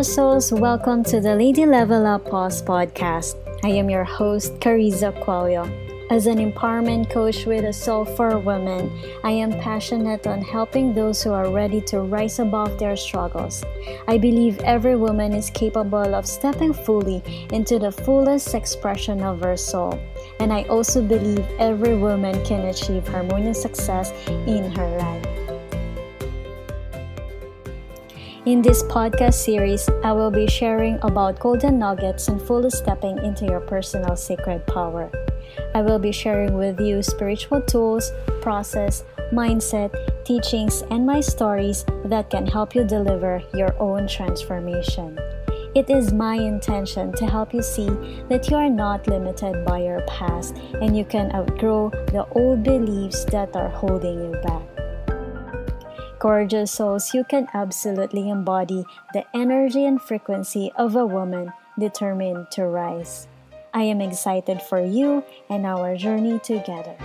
Gorgeous souls, welcome to the Lady Level Up Pause podcast. I am your host, Karizza Cuello. As an empowerment coach with a soul for women, I am passionate on helping those who are ready to rise above their struggles. I believe every woman is capable of stepping fully into the fullest expression of her soul. And I also believe every woman can achieve harmonious success in her life. In this podcast series, I will be sharing about golden nuggets and fully stepping into your personal sacred power. I will be sharing with you spiritual tools, process, mindset, teachings, and my stories that can help you deliver your own transformation. It is my intention to help you see that you are not limited by your past and you can outgrow the old beliefs that are holding you back. Gorgeous souls, you can absolutely embody the energy and frequency of a woman determined to rise. I am excited for you and our journey together.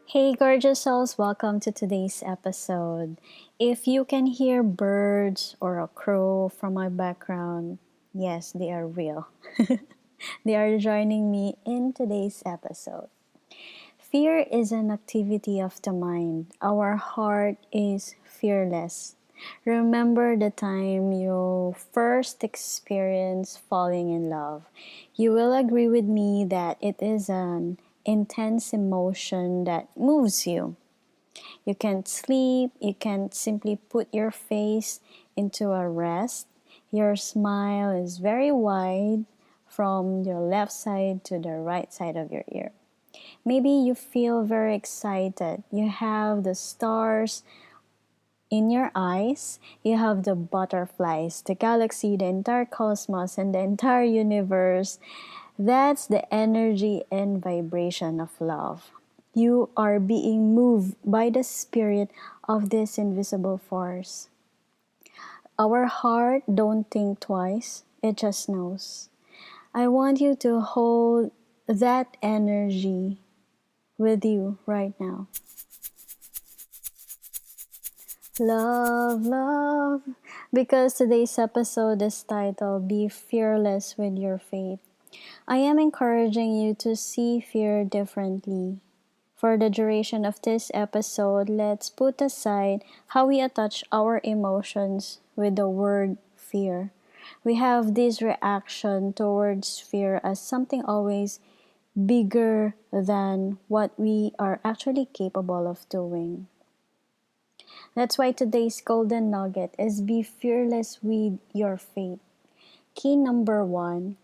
Hey gorgeous souls, welcome to today's episode. If you can hear birds or a crow from my background, yes, they are real. They are joining me in today's episode. Fear is an activity of the mind. Our heart is fearless. Remember the time you first experienced falling in love. You will agree with me that it is an intense emotion that moves you. You can't sleep, you can't simply put your face into a rest. Your smile is very wide from your left side to the right side of your ear. Maybe you feel very excited. You have the stars in your eyes. You have the butterflies, the galaxy, the entire cosmos, and the entire universe. That's the energy and vibration of love. You are being moved by the spirit of this invisible force. Our heart don't think twice. It just knows. I want you to hold that energy with you right now. Love, love, because today's episode is titled Be Fearless with Your Faith. I am encouraging you to see fear differently. For the duration of this episode, let's put aside how we attach our emotions with the word fear. We have this reaction towards fear as something always bigger than what we are actually capable of doing. That's why today's golden nugget is be fearless with your faith. Key number one,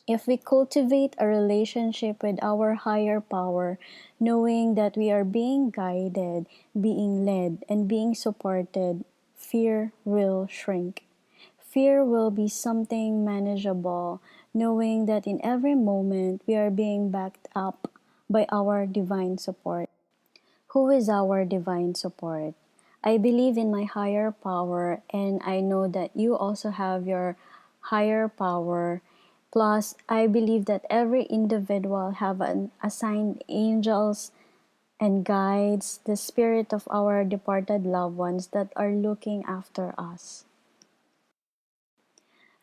if we cultivate a relationship with our higher power, knowing that we are being guided, being led, and being supported, fear will shrink. Fear will be something manageable, knowing that in every moment we are being backed up by our divine support. Who is our divine support? I believe in my higher power, and I know that you also have your higher power. Plus, I believe that every individual have an assigned angels and guides, the spirit of our departed loved ones that are looking after us.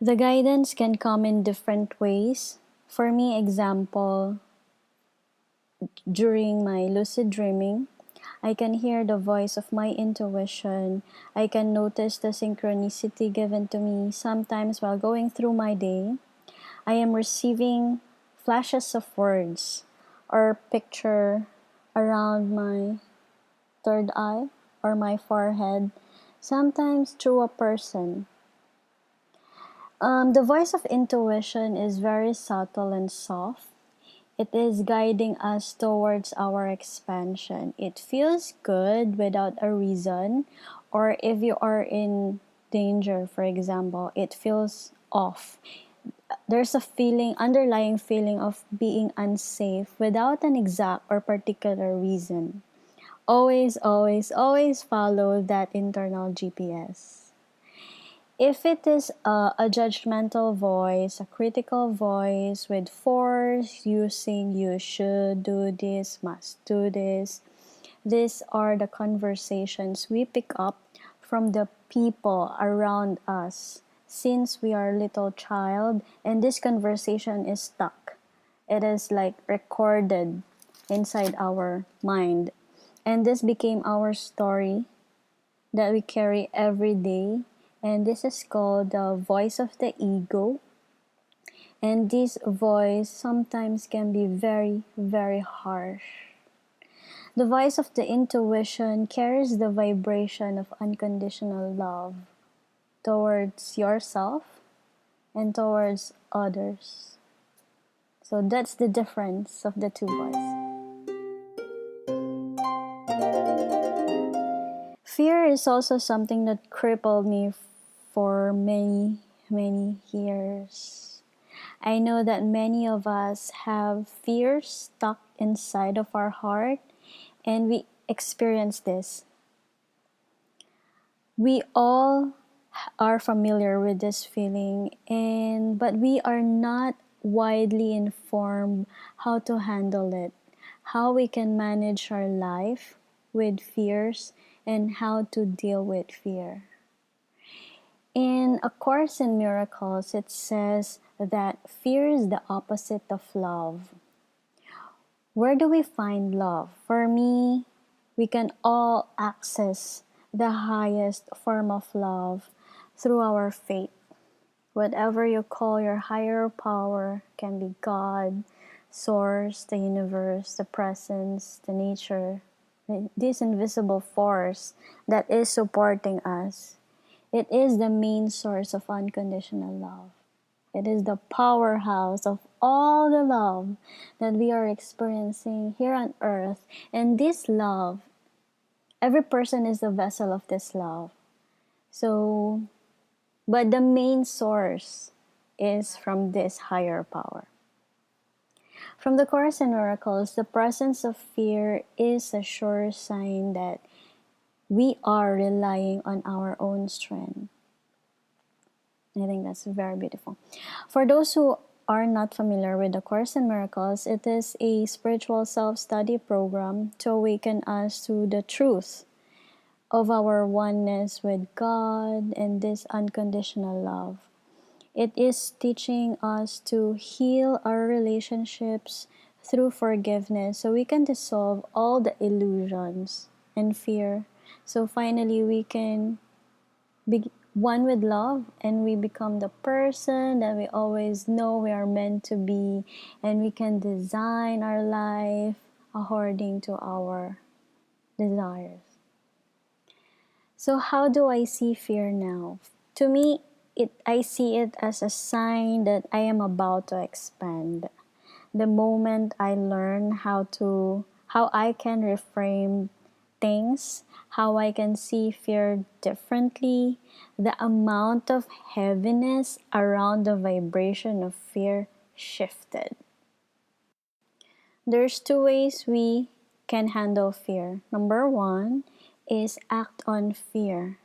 The guidance can come in different ways. For me, example, during my lucid dreaming, I can hear the voice of my intuition. I can notice the synchronicity given to me sometimes while going through my day. I am receiving flashes of words or picture around my third eye or my forehead, sometimes through a person. The voice of intuition is very subtle and soft. It is guiding us towards our expansion. It feels good without a reason, or if you are in danger, for example, it feels off. There's a feeling, underlying feeling of being unsafe without an exact or particular reason. Always, always, always follow that internal GPS. If it is a judgmental voice, a critical voice with force using you should do this, must do this, These are the conversations we pick up from the people around us since we are little child, and this conversation is stuck. It is like recorded inside our mind. And this became our story that we carry every day. And this is called the voice of the ego. And this voice sometimes can be very, very harsh. The voice of the intuition carries the vibration of unconditional love towards yourself and towards others. So that's the difference of the two voices. Fear is also something that crippled me for many, many years. I know that many of us have fear stuck inside of our heart, and we experience this. We all are familiar with this feeling, and but we are not widely informed how to handle it, how we can manage our life with fears, and how to deal with fear. In A Course in Miracles, it says that fear is the opposite of love. Where do we find love? For me, we can all access the highest form of love through our faith. Whatever you call your higher power can be God, Source, the universe, the presence, the nature, this invisible force that is supporting us. It is the main source of unconditional love. It is the powerhouse of all the love that we are experiencing here on earth. And this love, every person is the vessel of this love. So, but the main source is from this higher power. From the Course in Miracles, the presence of fear is a sure sign that we are relying on our own strength. I think that's very beautiful. For those who are not familiar with the Course in Miracles, it is a spiritual self-study program to awaken us to the truth of our oneness with God and this unconditional love. It is teaching us to heal our relationships through forgiveness so we can dissolve all the illusions and fear. So finally, we can be one with love and we become the person that we always know we are meant to be, and we can design our life according to our desires. So how do I see fear now? To me, I see it as a sign that I am about to expand. The moment I learn how I can reframe things, how I can see fear differently, the amount of heaviness around the vibration of fear shifted. There's two ways we can handle fear. Number one is act on fear.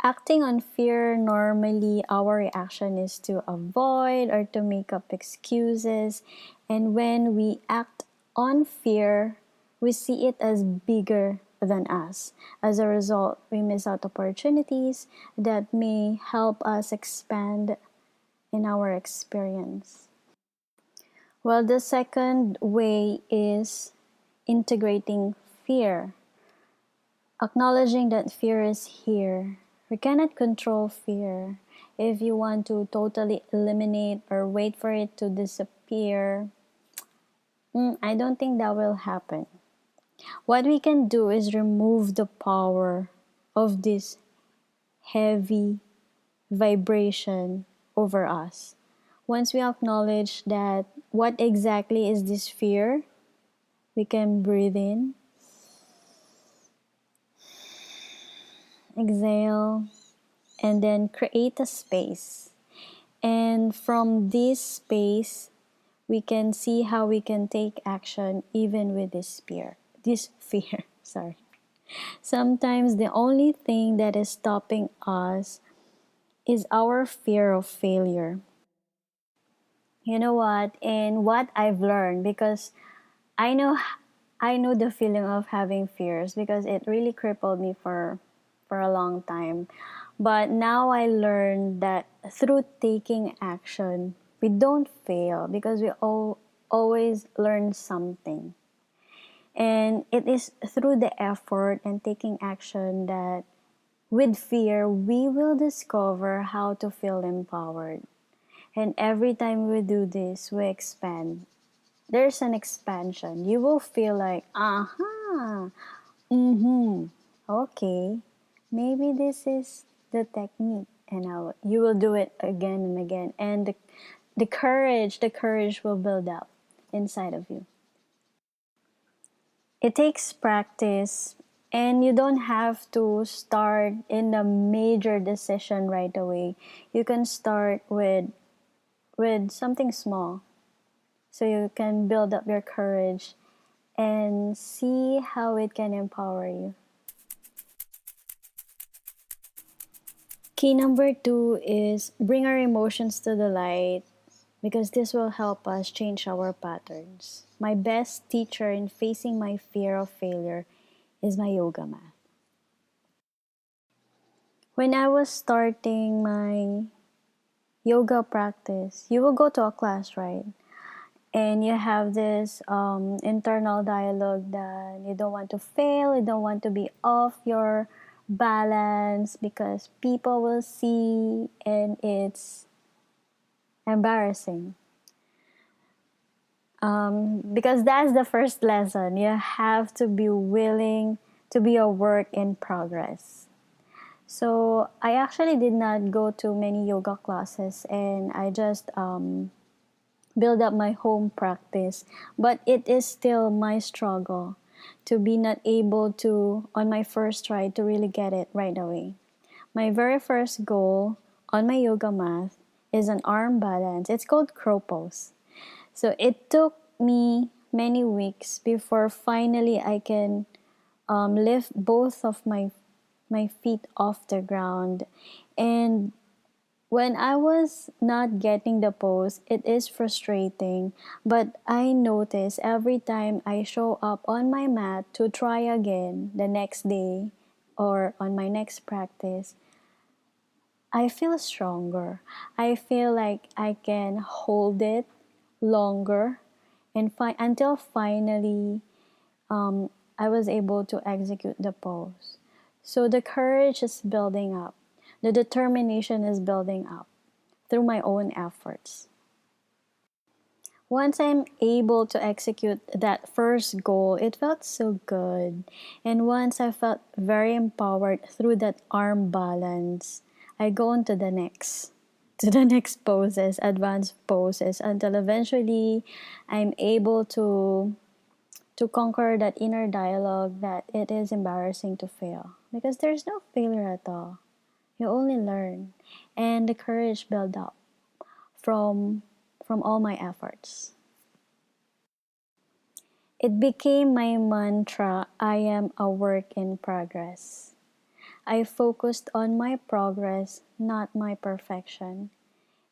Acting on fear, normally our reaction is to avoid or to make up excuses. And when we act on fear, we see it as bigger than us. As a result, we miss out opportunities that may help us expand in our experience. Well, the second way is integrating fear. Acknowledging that fear is here. We cannot control fear. If you want to totally eliminate or wait for it to disappear, I don't think that will happen. What we can do is remove the power of this heavy vibration over us. Once we acknowledge that what exactly is this fear, we can breathe in, exhale, and then create a space. And from this space, we can see how we can take action even with this fear. Sorry. Sometimes the only thing that is stopping us is our fear of failure. You know what? And what I've learned, because I know I know the feeling of having fears because it really crippled me for a long time. But now I learned that through taking action, we don't fail because always learn something. And it is through the effort and taking action that with fear, we will discover how to feel empowered. And every time we do this, we expand. There's an expansion. You will feel like, aha, mm-hmm, okay, maybe this is the technique. And you will do it again and again. And the courage will build up inside of you. It takes practice, and you don't have to start in a major decision right away. You can start with something small, so you can build up your courage and see how it can empower you. Key number two is bring our emotions to the light because this will help us change our patterns. My best teacher in facing my fear of failure is my yoga mat. When I was starting my yoga practice, you will go to a class, right? And you have this internal dialogue that you don't want to fail, you don't want to be off your balance because people will see and it's embarrassing. Because that's the first lesson. You have to be willing to be a work in progress. So I actually did not go to many yoga classes and I just build up my home practice. But it is still my struggle to be not able to, on my first try, to really get it right away. My very first goal on my yoga mat is an arm balance. It's called crow pose. So it took me many weeks before finally I can lift both of my feet off the ground. And when I was not getting the pose, it is frustrating. But I notice every time I show up on my mat to try again the next day or on my next practice, I feel stronger. I feel like I can hold it longer and until finally I was able to execute the pose. So the courage is building up. The determination is building up through my own efforts. Once I'm able to execute that first goal, it felt so good. And once I felt very empowered through that arm balance, I go on to the next. To the next poses, advanced poses, until eventually I'm able to conquer that inner dialogue that it is embarrassing to fail. Because there's no failure at all. You only learn. And the courage build up from from all my efforts. It became my mantra, I am a work in progress. I focused on my progress, not my perfection.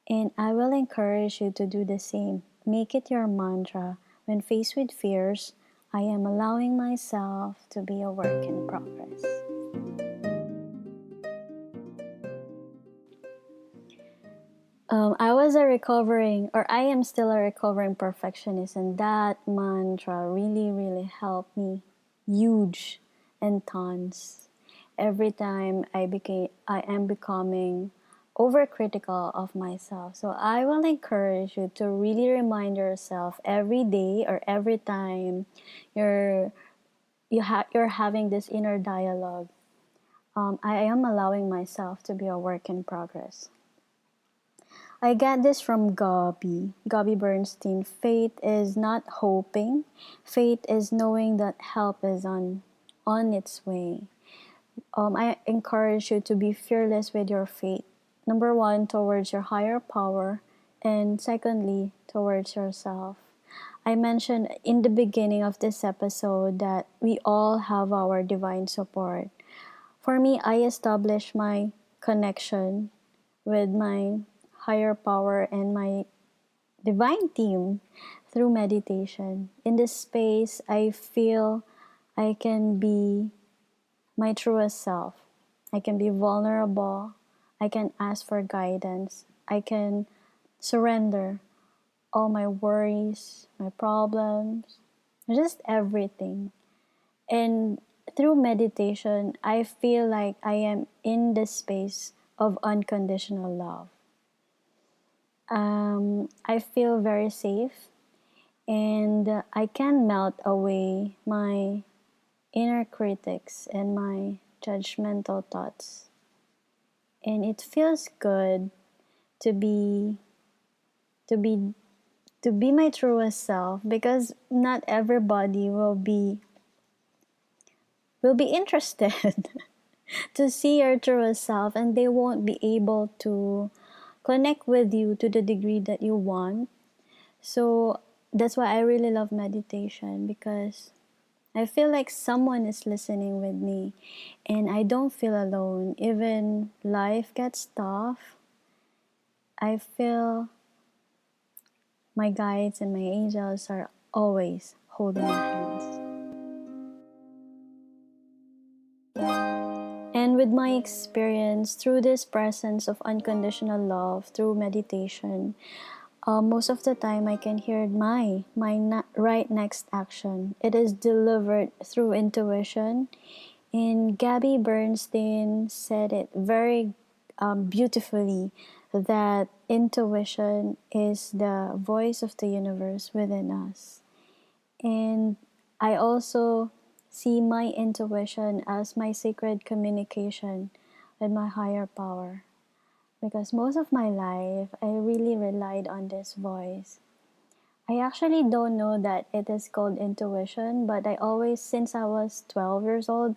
And I will encourage you to do the same. Make it your mantra. When faced with fears, I am allowing myself to be a work in progress. I was a recovering, or I am still a recovering perfectionist, and that mantra really, really helped me huge and tons. Every time I am becoming overcritical of myself. So I will encourage you to really remind yourself every day or every time you're you're having this inner dialogue. I am allowing myself to be a work in progress. I get this from Gabby Bernstein. Faith is not hoping. Faith is knowing that help is on its way. I encourage you to be fearless with your faith. Number one, towards your higher power, and secondly, towards yourself. I mentioned in the beginning of this episode that we all have our divine support. For me, I established my connection with my higher power and my divine team through meditation. In this space, I feel I can be my truest self. I can be vulnerable. I can ask for guidance. I can surrender all my worries, my problems, just everything. And through meditation, I feel like I am in the space of unconditional love. I feel very safe, and I can melt away my inner critics and my judgmental thoughts. And it feels good to be to be my truest self, because not everybody will be interested to see your truest self, and they won't be able to connect with you to the degree that you want. So that's why I really love meditation, because I feel like someone is listening with me, and I don't feel alone. Even life gets tough, I feel my guides and my angels are always holding my hands. And with my experience through this presence of unconditional love through meditation, most of the time I can hear my right next action. It is delivered through intuition. And Gabby Bernstein said it very beautifully, that intuition is the voice of the universe within us. And I also see my intuition as my sacred communication with my higher power. Because most of my life, I really relied on this voice. I actually don't know that it is called intuition, but I always, since I was 12 years old,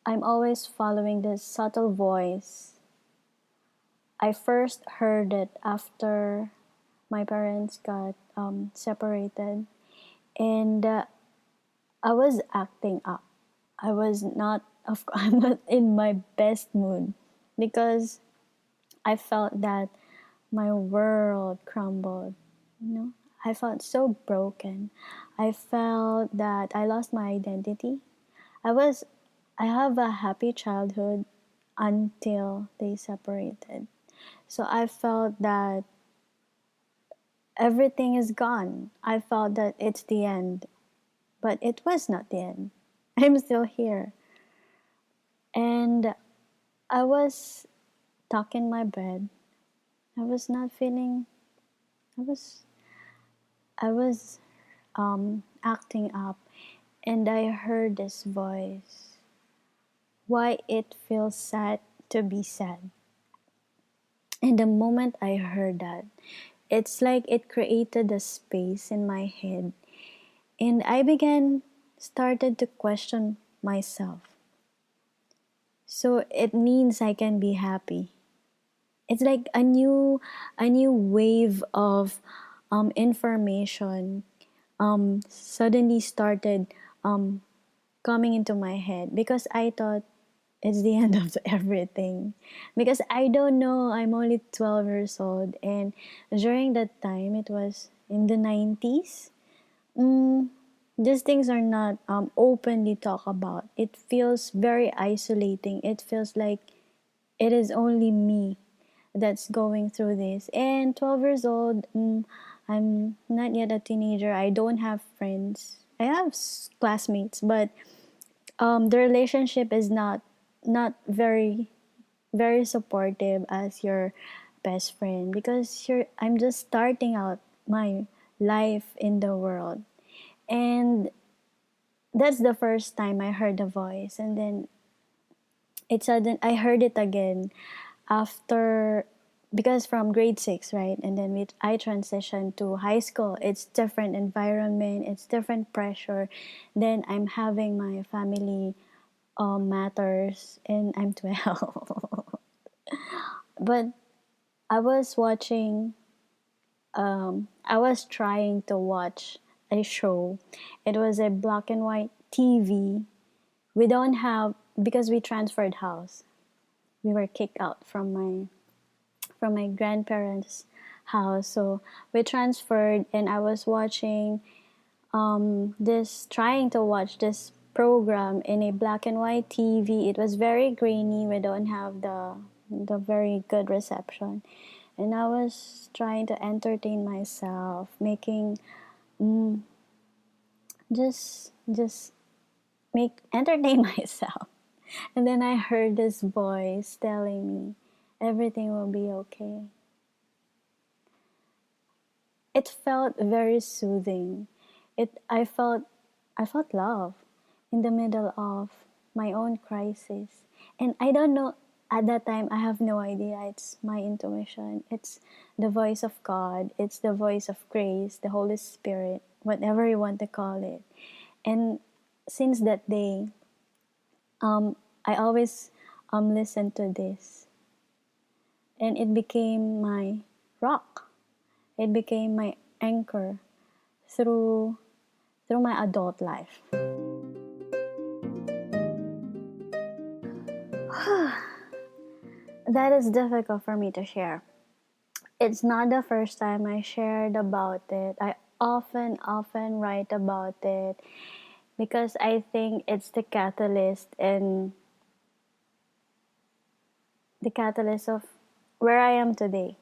I'm always following this subtle voice. I first heard it after my parents got separated, and I was acting up. I was not, I'm not in my best mood, because I felt that my world crumbled. You know, I felt so broken. I felt that I lost my identity. I was, I have a happy childhood until they separated. So I felt that everything is gone. I felt that it's the end, but it was not the end. I'm still here. And I was stuck in my bed. I was not feeling, I was, I was acting up, and I heard this voice. Why it feels sad to be sad. And the moment I heard that, it's like it created a space in my head, and I started to question myself. So it means I can be happy. It's like a new wave of information suddenly started um, coming into my head, because I thought it's the end of everything. Because I don't know, I'm only 12 years old, and during that time, it was in the 90s. Mm, these things are not openly talked about. It feels very isolating. It feels like it is only me that's going through this. And 12 years old, I'm not yet a teenager. I don't have friends. I have classmates, but the relationship is not very supportive as your best friend, because I'm just starting out my life in the world. And that's the first time I heard the voice, and then I heard it again after, because from grade 6, right? And then I transitioned to high school. It's different environment, it's different pressure. Then I'm having my family matters, and I'm 12. But I was watching, I was trying to watch a show. It was a black and white TV. We don't have, because we transferred house. We were kicked out from my grandparents' house. So we transferred, and I was watching trying to watch this program in a black and white TV. It was very grainy. We don't have the very good reception, and I was trying to entertain myself, making just make entertain myself. And then I heard this voice telling me everything will be okay. It felt very soothing. I felt love in the middle of my own crisis. And I don't know, at that time I have no idea it's my intuition. It's the voice of God. It's the voice of grace, the Holy Spirit, whatever you want to call it. And since that day, I always listen to this, and it became my rock. It became my anchor through my adult life. That is difficult for me to share. It's not the first time I shared about it. I often write about it because I think it's the catalyst of where I am today.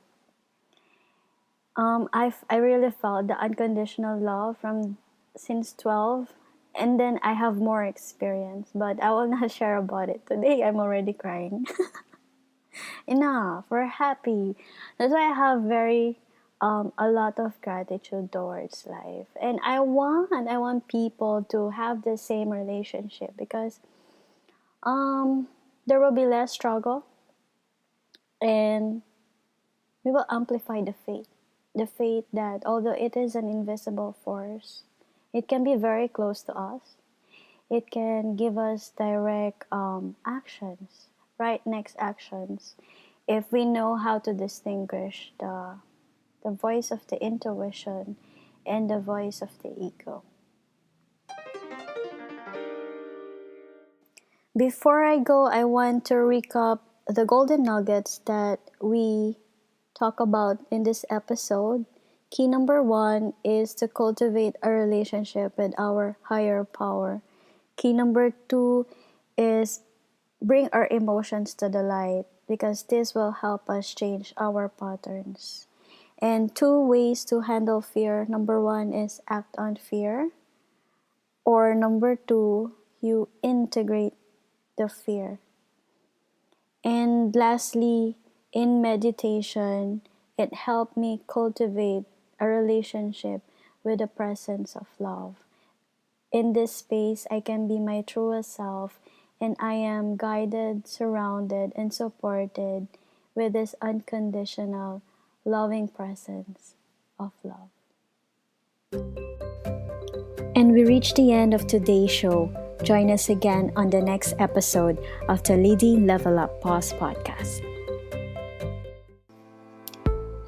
I really felt the unconditional love from since 12, and then I have more experience, but I will not share about it today. I'm already crying. Enough. We're happy. That's why I have very a lot of gratitude towards life, and I want people to have the same relationship because there will be less struggle, and we will amplify the faith that although it is an invisible force, it can be very close to us. It can give us direct actions, right next actions, if we know how to distinguish the voice of the intuition and the voice of the ego. Before I go, I want to recap the golden nuggets that we talk about in this episode. Key number one is to cultivate a relationship with our higher power. Key number two is bring our emotions to the light because this will help us change our patterns. And two ways to handle fear. Number one is act on fear, or number two, you integrate the fear. And lastly, in meditation, it helped me cultivate a relationship with the presence of love. In this space, I can be my truest self, and I am guided, surrounded, and supported with this unconditional, loving presence of love. And we reach the end of today's show. Join us again on the next episode of the Lady Level Up Pause podcast.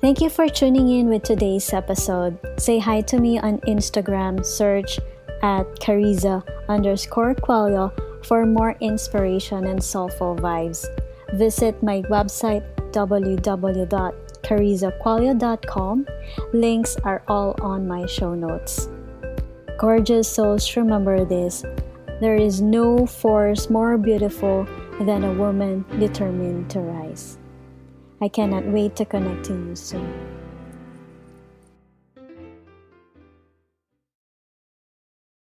Thank you for tuning in with today's episode. Say hi to me on Instagram, search at Karizza_Cuello for more inspiration and soulful vibes. Visit my website www.karizzacuello.com. Links are all on my show notes. Gorgeous souls, remember this. There is no force more beautiful than a woman determined to rise. I cannot wait to connect to you soon.